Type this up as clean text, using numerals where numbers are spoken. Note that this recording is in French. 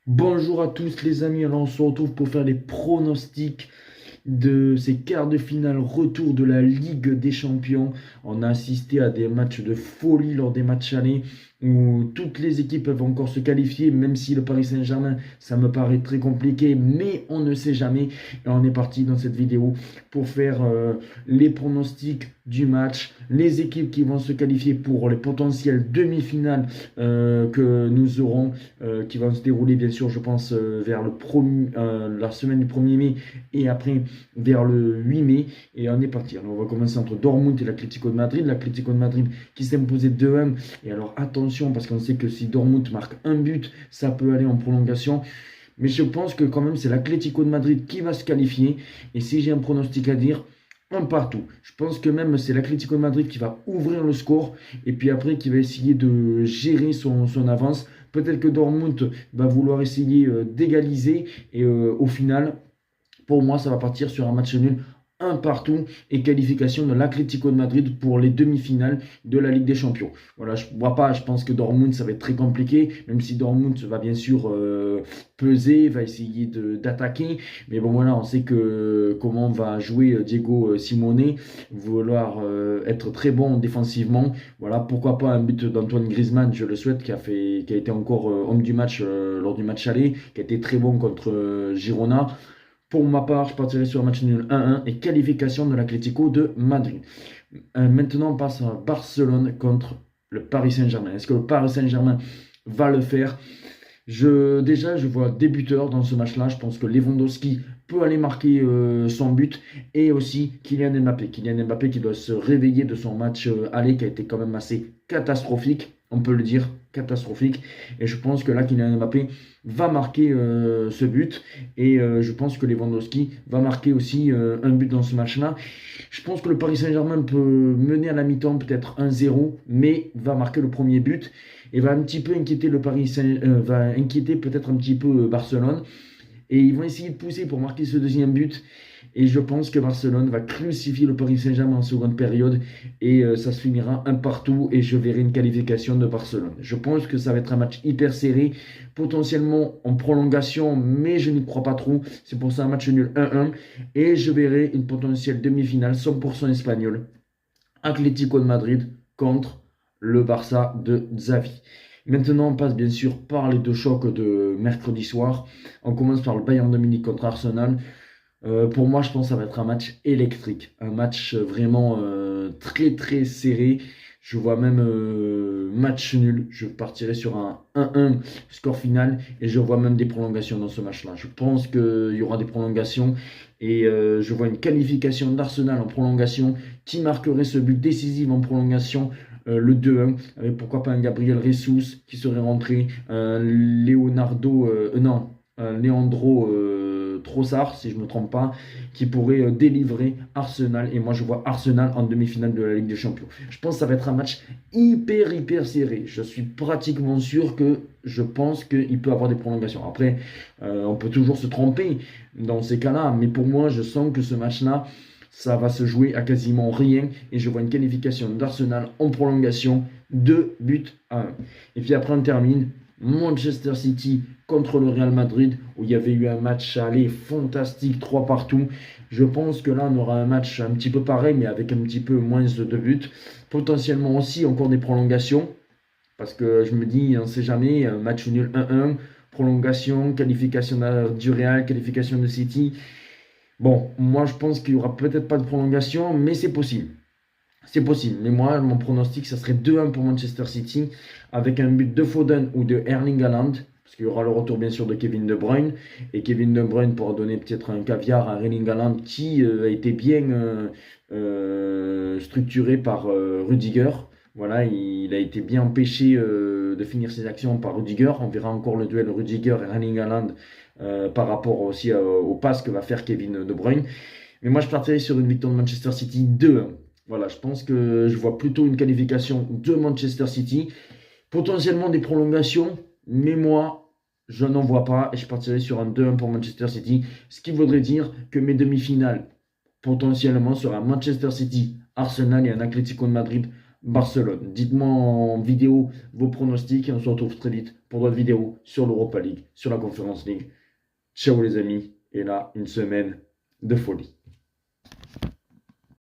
Bonjour à tous les amis, alors on se retrouve pour faire les pronostics de ces quarts de finale retour de la Ligue des Champions. On a assisté à des matchs de folie lors des matchs allés où toutes les équipes peuvent encore se qualifier, même si le Paris Saint-Germain, ça me paraît très compliqué, mais on ne sait jamais. Et on est parti dans cette vidéo pour faire les pronostics du match, les équipes qui vont se qualifier pour les potentielles demi-finales que nous aurons, qui vont se dérouler bien sûr, je pense, vers la semaine du 1er mai et après vers le 8 mai. Et on est parti. Alors on va commencer entre Dortmund et l'Atlético de Madrid. L'Atlético de Madrid qui s'est imposé 2-1. Et alors attention, parce qu'on sait que si Dortmund marque un but, ça peut aller en prolongation. Mais je pense que quand même c'est l'Atlético de Madrid qui va se qualifier. Et si j'ai un pronostic à dire, un partout. Je pense que même c'est l'Atlético de Madrid qui va ouvrir le score et puis après qui va essayer de gérer son avance. Peut-être que Dortmund va vouloir essayer d'égaliser et au final, pour moi, ça va partir sur un match nul, un partout et qualification de l'Atlético de Madrid pour les demi-finales de la Ligue des Champions. Voilà, je vois pas, je pense que Dortmund, ça va être très compliqué, même si Dortmund va bien sûr peser, va essayer d'attaquer. Mais bon, voilà, on sait que comment va jouer Diego Simone, vouloir être très bon défensivement. Voilà, pourquoi pas un but d'Antoine Griezmann, je le souhaite, qui a été encore homme du match lors du match aller, qui a été très bon contre Girona. Pour ma part, je partirai sur un match nul 1-1 et qualification de l'Atlético de Madrid. Maintenant, on passe à Barcelone contre le Paris Saint-Germain. Est-ce que le Paris Saint-Germain va le faire? Déjà, je vois des buteurs dans ce match-là. Je pense que Lewandowski peut aller marquer son but et aussi Kylian Mbappé. Kylian Mbappé qui doit se réveiller de son match aller qui a été quand même assez catastrophique, on peut le dire, catastrophique. Et je pense que là, Kylian Mbappé va marquer ce but et je pense que Lewandowski va marquer aussi un but dans ce match-là. Je pense que le Paris Saint-Germain peut mener à la mi-temps peut-être 1-0, mais va marquer le premier but et va un petit peu inquiéter le Paris Saint, va inquiéter peut-être un petit peu Barcelone. Et ils vont essayer de pousser pour marquer ce deuxième but. Et je pense que Barcelone va crucifier le Paris Saint-Germain en seconde période. Et ça se finira un partout. Et je verrai une qualification de Barcelone. Je pense que ça va être un match hyper serré. Potentiellement en prolongation. Mais je n'y crois pas trop. C'est pour ça un match nul 1-1. Et je verrai une potentielle demi-finale 100% espagnole. Atlético de Madrid contre le Barça de Xavi. Maintenant, on passe bien sûr par les deux chocs de mercredi soir. On commence par le Bayern de Munich contre Arsenal. Pour moi, je pense que ça va être un match électrique. Un match vraiment très très serré. Je vois même match nul. Je partirai sur un 1-1 score final. Et je vois même des prolongations dans ce match-là. Je pense qu'il y aura des prolongations. Et je vois une qualification d'Arsenal en prolongation qui marquerait ce but décisif en prolongation. Le 2-1, avec pourquoi pas un Gabriel Jesus qui serait rentré, un Leonardo, non, un Leandro Trossard, si je ne me trompe pas, qui pourrait délivrer Arsenal. Et moi, je vois Arsenal en demi-finale de la Ligue des Champions. Je pense que ça va être un match hyper serré. Je suis pratiquement sûr que je pense qu'il peut avoir des prolongations. Après, on peut toujours se tromper dans ces cas-là, mais pour moi, je sens que ce match-là, ça va se jouer à quasiment rien et je vois une qualification d'Arsenal en prolongation, 2-1. Et puis après on termine Manchester City contre le Real Madrid où il y avait eu un match aller fantastique, 3 partout. Je pense que là on aura un match un petit peu pareil mais avec un petit peu moins de buts. Potentiellement aussi encore des prolongations parce que je me dis on ne sait jamais, un match nul 1-1, prolongation, qualification du Real, qualification de City. Bon, moi je pense qu'il n'y aura peut-être pas de prolongation, mais c'est possible. C'est possible. Mais moi, mon pronostic, ça serait 2-1 pour Manchester City, avec un but de Foden ou de Erling Haaland, parce qu'il y aura le retour bien sûr de Kevin De Bruyne. Et Kevin De Bruyne pourra donner peut-être un caviar à Erling Haaland qui a été bien structuré par Rudiger. Voilà, il a été bien empêché de finir ses actions par Rudiger. On verra encore le duel Rudiger et Erling Haaland par rapport aussi au pass que va faire Kevin De Bruyne. Mais moi, je partirais sur une victoire de Manchester City 2-1. Voilà, je pense que je vois plutôt une qualification de Manchester City. Potentiellement des prolongations, mais moi, je n'en vois pas. Et je partirais sur un 2-1 pour Manchester City. Ce qui voudrait dire que mes demi-finales, potentiellement, sera Manchester City, Arsenal et un Atlético de Madrid Barcelone. Dites-moi en vidéo vos pronostics et on se retrouve très vite pour d'autres vidéos sur l'Europa League, sur la Conference League. Ciao les amis, et là, une semaine de folie.